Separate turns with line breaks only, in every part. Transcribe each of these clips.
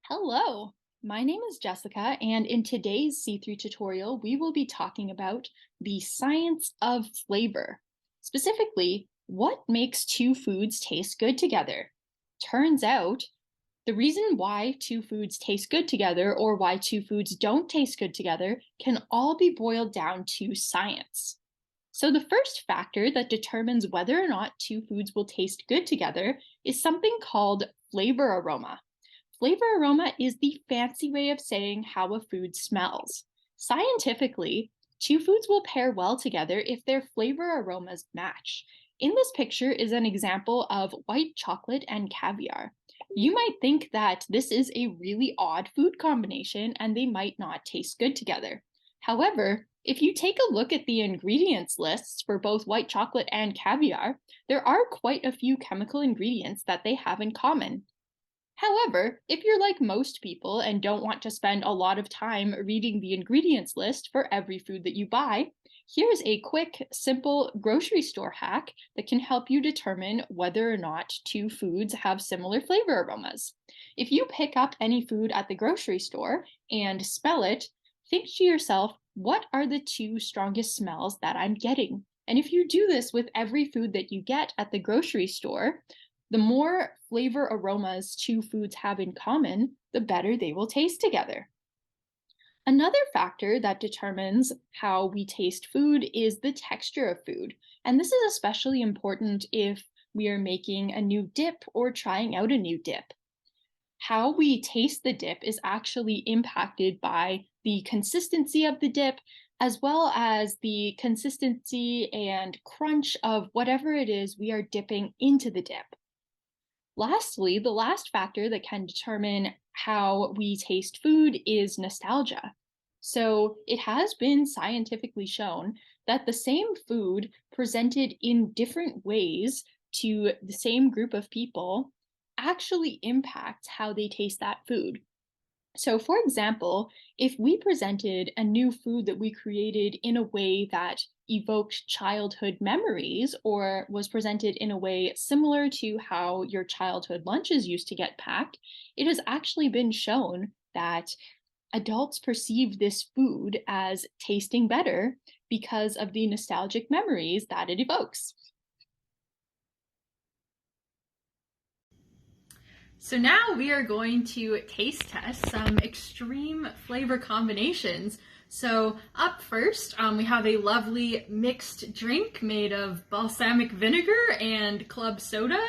Hello, my name is Jessica, and in today's C3 tutorial, we will be talking about the science of flavor. Specifically, what makes two foods taste good together? Turns out, the reason why two foods taste good together or why two foods don't taste good together can all be boiled down to science. So, the first factor that determines whether or not two foods will taste good together is something called flavor aroma. Flavor aroma is the fancy way of saying how a food smells. Scientifically, two foods will pair well together if their flavor aromas match. In this picture is an example of white chocolate and caviar. You might think that this is a really odd food combination and they might not taste good together. However, if you take a look at the ingredients lists for both white chocolate and caviar, there are quite a few chemical ingredients that they have in common. However, if you're like most people and don't want to spend a lot of time reading the ingredients list for every food that you buy, here's a quick, simple grocery store hack that can help you determine whether or not two foods have similar flavor aromas. If you pick up any food at the grocery store and smell it, think to yourself, what are the two strongest smells that I'm getting? And if you do this with every food that you get at the grocery store, the more flavor aromas two foods have in common, the better they will taste together. Another factor that determines how we taste food is the texture of food. And this is especially important if we are making a new dip or trying out a new dip. How we taste the dip is actually impacted by the consistency of the dip, as well as the consistency and crunch of whatever it is we are dipping into the dip. Lastly, the last factor that can determine how we taste food is nostalgia. So, it has been scientifically shown that the same food presented in different ways to the same group of people actually impacts how they taste that food. So, for example, if we presented a new food that we created in a way that evoked childhood memories or was presented in a way similar to how your childhood lunches used to get packed, it has actually been shown that adults perceive this food as tasting better because of the nostalgic memories that it evokes.
So now we are going to taste test some extreme flavor combinations. So up first, we have a lovely mixed drink made of balsamic vinegar and club soda.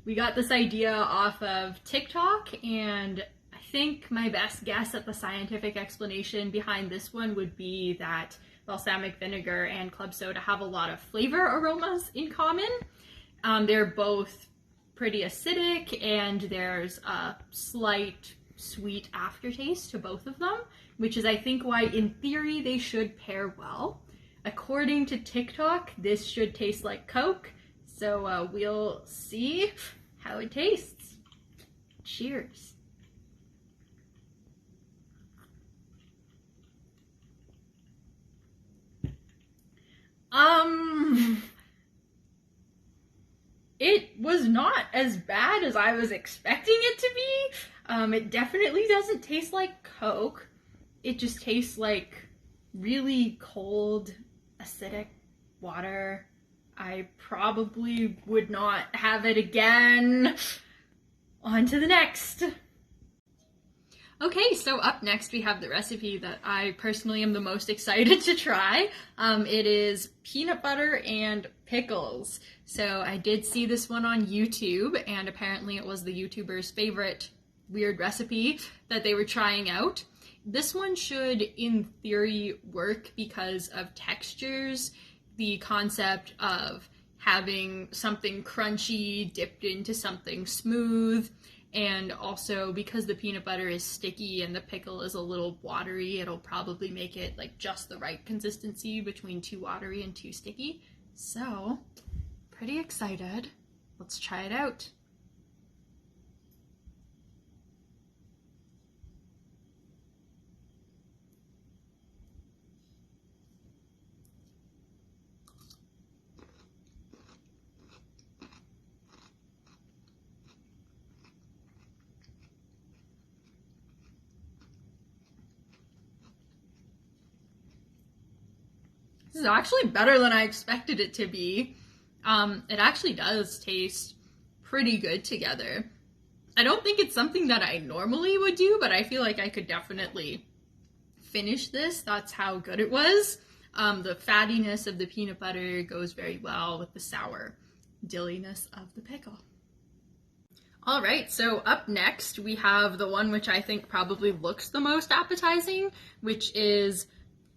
We got this idea off of TikTok, and I think my best guess at the scientific explanation behind this one would be that balsamic vinegar and club soda have a lot of flavor aromas in common. They're both pretty acidic, and there's a slight sweet aftertaste to both of them, which is, I think, why in theory they should pair well. According to TikTok, this should taste like Coke, so we'll see how it tastes. Cheers. It was not as bad as I was expecting it to be. It definitely doesn't taste like Coke. It just tastes like really cold, acidic water. I probably would not have it again. On to the next. Okay, so up next we have the recipe that I personally am the most excited to try. It is peanut butter and pickles. So I did see this one on YouTube, and apparently it was the YouTuber's favorite weird recipe that they were trying out. This one should, in theory, work because of textures, the concept of having something crunchy dipped into something smooth, and also because the peanut butter is sticky and the pickle is a little watery, it'll probably make it like just the right consistency between too watery and too sticky. So, pretty excited. Let's try it out. This is actually better than I expected it to be. It actually does taste pretty good together. I don't think it's something that I normally would do, but I feel like I could definitely finish this. That's how good it was. The fattiness of the peanut butter goes very well with the sour dilliness of the pickle. All right, so up next we have the one which I think probably looks the most appetizing, which is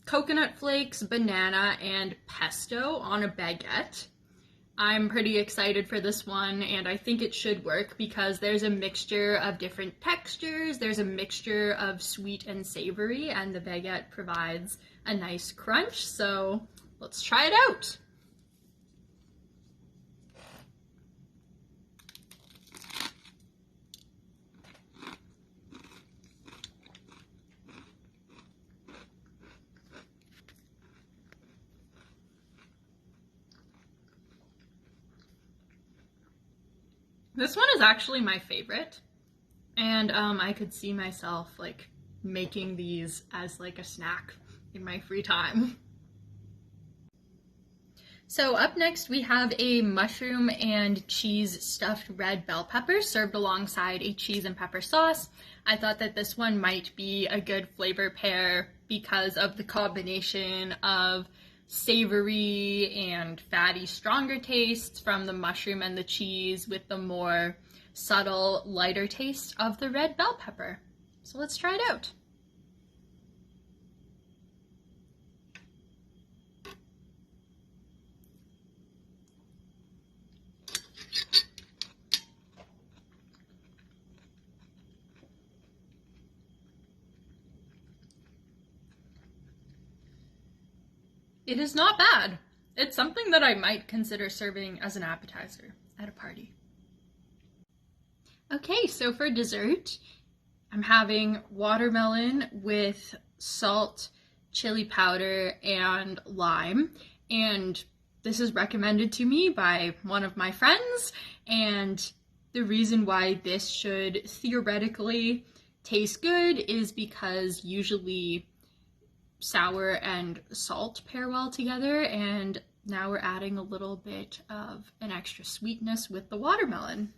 coconut flakes, banana, and pesto on a baguette. I'm pretty excited for this one, and I think it should work because there's a mixture of different textures, there's a mixture of sweet and savory, and the baguette provides a nice crunch, so let's try it out. This one is actually my favorite, and I could see myself like making these as like a snack in my free time. So up next we have a mushroom and cheese stuffed red bell pepper served alongside a cheese and pepper sauce. I thought that this one might be a good flavor pair because of the combination of savory and fatty, stronger tastes from the mushroom and the cheese with the more subtle, lighter taste of the red bell pepper. So let's try it out. It is not bad. It's something that I might consider serving as an appetizer at a party. Okay, so for dessert, I'm having watermelon with salt, chili powder, and lime. And this is recommended to me by one of my friends. And the reason why this should theoretically taste good is because usually sour and salt pair well together, and now we're adding a little bit of an extra sweetness with the watermelon.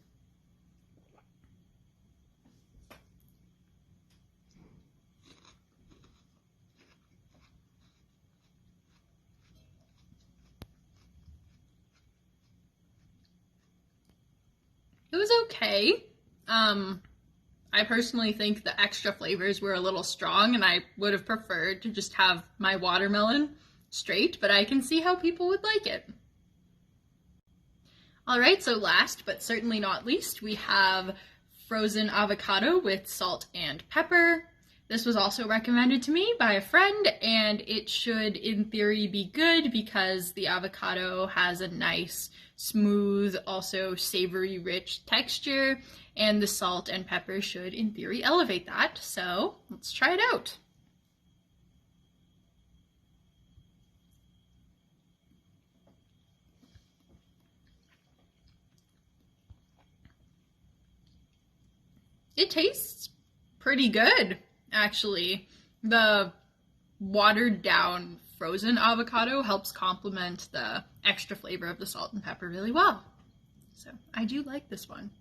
It was okay. I personally think the extra flavors were a little strong, and I would have preferred to just have my watermelon straight, but I can see how people would like it. All right, so last but certainly not least, we have frozen avocado with salt and pepper. This was also recommended to me by a friend, and it should, in theory, be good because the avocado has a nice, smooth, also savory, rich texture, and the salt and pepper should, in theory, elevate that. So let's try it out. It tastes pretty good, actually. The watered down frozen avocado helps complement the extra flavor of the salt and pepper really well. So I do like this one.